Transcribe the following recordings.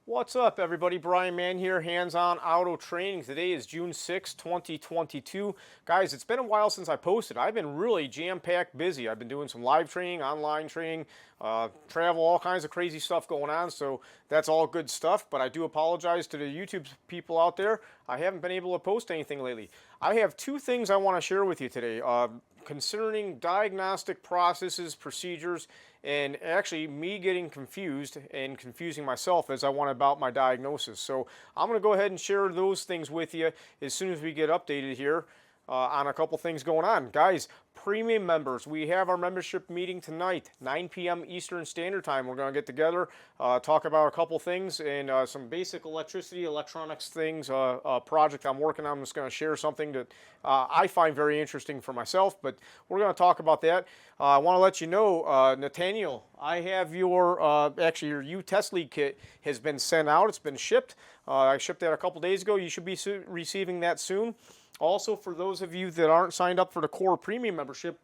What's up, everybody? Brian Mann here, hands-on auto training. Today is June 6, 2022. Guys, it's been a while since I posted. I've been really jam-packed busy. I've been doing some live training, online training, travel, all kinds of crazy stuff going on, so that's all good stuff, but I do apologize to the YouTube people out there. I haven't been able to post anything lately. I have two things I want to share with you today concerning diagnostic processes, procedures, and actually me getting confused and confusing myself as I went about my diagnosis. So I'm going to go ahead and share those things with you as soon as we get updated here on a couple things going on. Guys, premium members, we have our membership meeting tonight, 9 p.m. Eastern Standard Time. We're going to get together, talk about a couple things and some basic electricity, electronics things, a project I'm working on. I'm just going to share something that I find very interesting for myself, but we're going to talk about that. I want to let you know, Nathaniel, I have your, actually your U-Test Lead kit has been sent out. It's been shipped. I shipped that a couple days ago. You should be receiving that soon. Also, for those of you that aren't signed up for the Core Premium membership,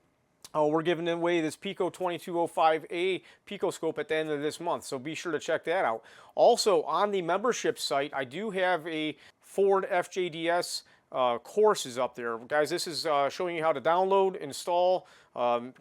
we're giving away this Pico 2205A Picoscope at the end of this month, so be sure to check that out. Also, on the membership site, I do have a Ford FJDS courses up there. Guys, this is showing you how to download, install,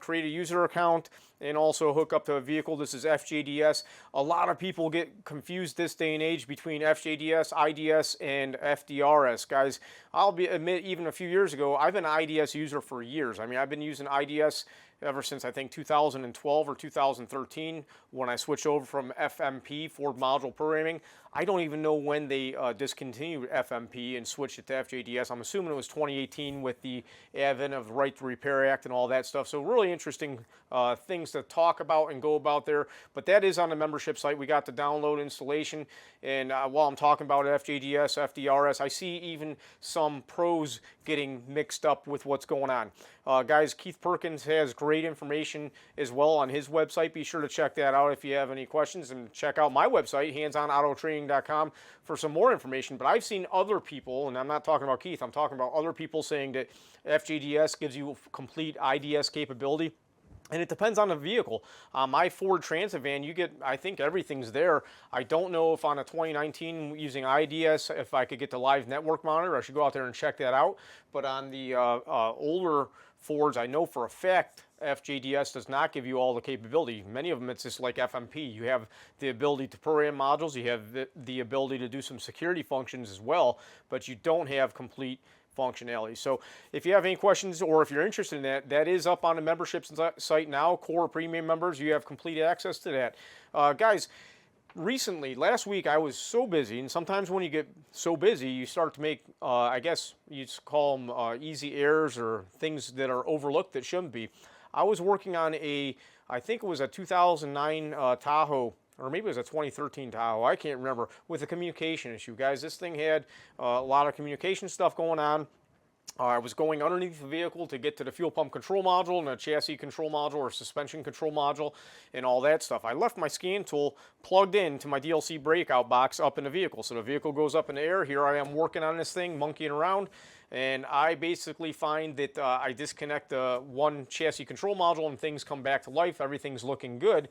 create a user account, and also hook up to a vehicle. This is FJDS. A lot of people get confused this day and age between FJDS, IDS, and FDRS. Guys, I'll admit, even a few years ago, I've been an IDS user for years. I mean, I've been using IDS ever since I think 2012 or 2013 when I switched over from FMP, Ford Module Programming. I don't even know when they discontinued FMP and switched it to FJDS. I'm assuming it was 2018 with the advent of the Right to Repair Act and all that stuff. So really interesting things to talk about and go about there. But that is on the membership site. We got the download installation. And while I'm talking about FJDS, FDRS, I see even some pros getting mixed up with what's going on. Guys, Keith Perkins has great information as well on his website. Be sure to check that out if you have any questions, and check out my website, handsonautotraining.com, for some more information. But I've seen other people, and I'm not talking about Keith, I'm talking about other people saying that FJDS gives you complete IDS capability. And it depends on the vehicle. My Ford Transit van, you get, I think everything's there. I don't know if on a 2019 using IDS, if I could get the live network monitor. I should go out there and check that out. But on the older Fords, I know for a fact FJDS does not give you all the capability. Many of them, it's just like FMP. You have the ability to program modules. You have the ability to do some security functions as well, but you don't have complete functionality. So if you have any questions or if you're interested in that, that is up on the membership site now. Core Premium members, you have complete access to that. Guys, recently, last week, I was so busy, and sometimes when you get so busy, you start to make, I guess you'd call them easy errors or things that are overlooked that shouldn't be. I was working on I think it was a 2009 Tahoe, or maybe it was a 2013 Tahoe, I can't remember, with a communication issue. Guys, this thing had a lot of communication stuff going on. I was going underneath the vehicle to get to the fuel pump control module and a chassis control module or suspension control module and all that stuff. I left my scan tool plugged into my DLC breakout box up in the vehicle. So the vehicle goes up in the air. Here I am working on this thing, monkeying around. And I basically find that I disconnect one chassis control module and things come back to life. Everything's looking good.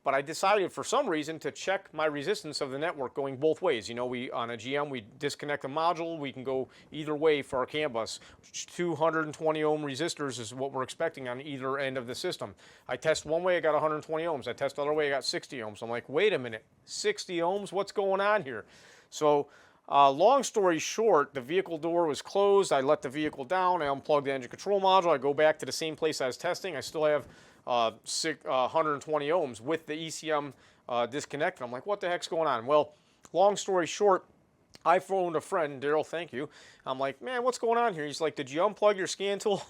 But I decided for some reason to check my resistance of the network going both ways. You know, on a GM, we disconnect a module. We can go either way for our CAN bus. 220 ohm resistors is what we're expecting on either end of the system. I test one way, I got 120 ohms. I test the other way, I got 60 ohms. I'm like, wait a minute, 60 ohms? What's going on here? So long story short, the vehicle door was closed. I let the vehicle down. I unplugged the engine control module. I go back to the same place I was testing. I still have 120 ohms with the ECM disconnected. I'm like, what the heck's going on? Well, long story short, I phoned a friend, Daryl, thank you. I'm like, man, what's going on here? He's like, did you unplug your scan tool?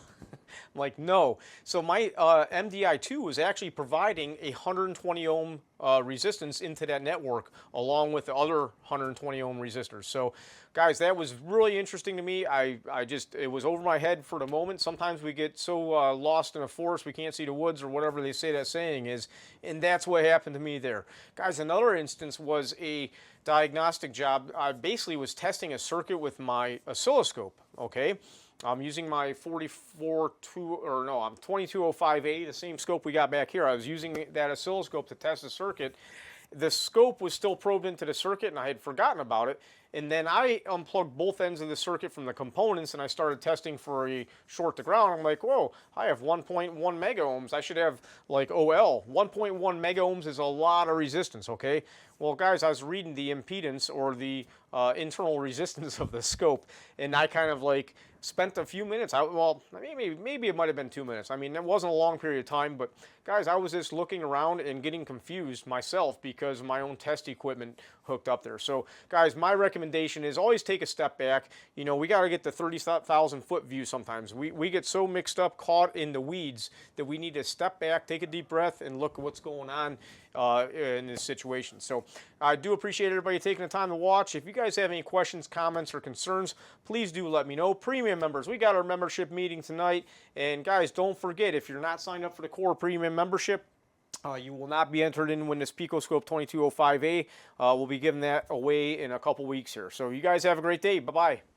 I'm like, no. So my MDI2 was actually providing a 120 ohm resistance into that network along with the other 120 ohm resistors. So guys, that was really interesting to me. It was over my head for the moment. Sometimes we get so lost in a forest we can't see the woods or whatever they say that saying is, and that's what happened to me there. Guys, another instance was a diagnostic job. I basically was testing a circuit with my oscilloscope, okay? I'm using my 2205A, the same scope we got back here. I was using that oscilloscope to test the circuit, the scope was still probed into the circuit and I had forgotten about it. And then I unplugged both ends of the circuit from the components and I started testing for a short to ground. I'm like, whoa, I have 1.1 mega ohms. I should have like OL. 1.1 mega ohms is a lot of resistance, okay? Well, guys, I was reading the impedance or the internal resistance of the scope, and I kind of like spent a few minutes. Well, maybe it might have been 2 minutes. I mean, it wasn't a long period of time, but guys, I was just looking around and getting confused myself because of my own test equipment hooked up there. So, guys, my recommendation is always take a step back. You know, we got to get the 30,000 foot view sometimes. We get so mixed up, caught in the weeds, that we need to step back, take a deep breath, and look at what's going on in this situation. So I do appreciate everybody taking the time to watch. If you guys have any questions, comments, or concerns, please do let me know. Premium members, we got our membership meeting tonight. And guys, don't forget, if you're not signed up for the core premium membership, you will not be entered in when this Picoscope 2205A. We'll be giving that away in a couple weeks here. So you guys have a great day. Bye-bye.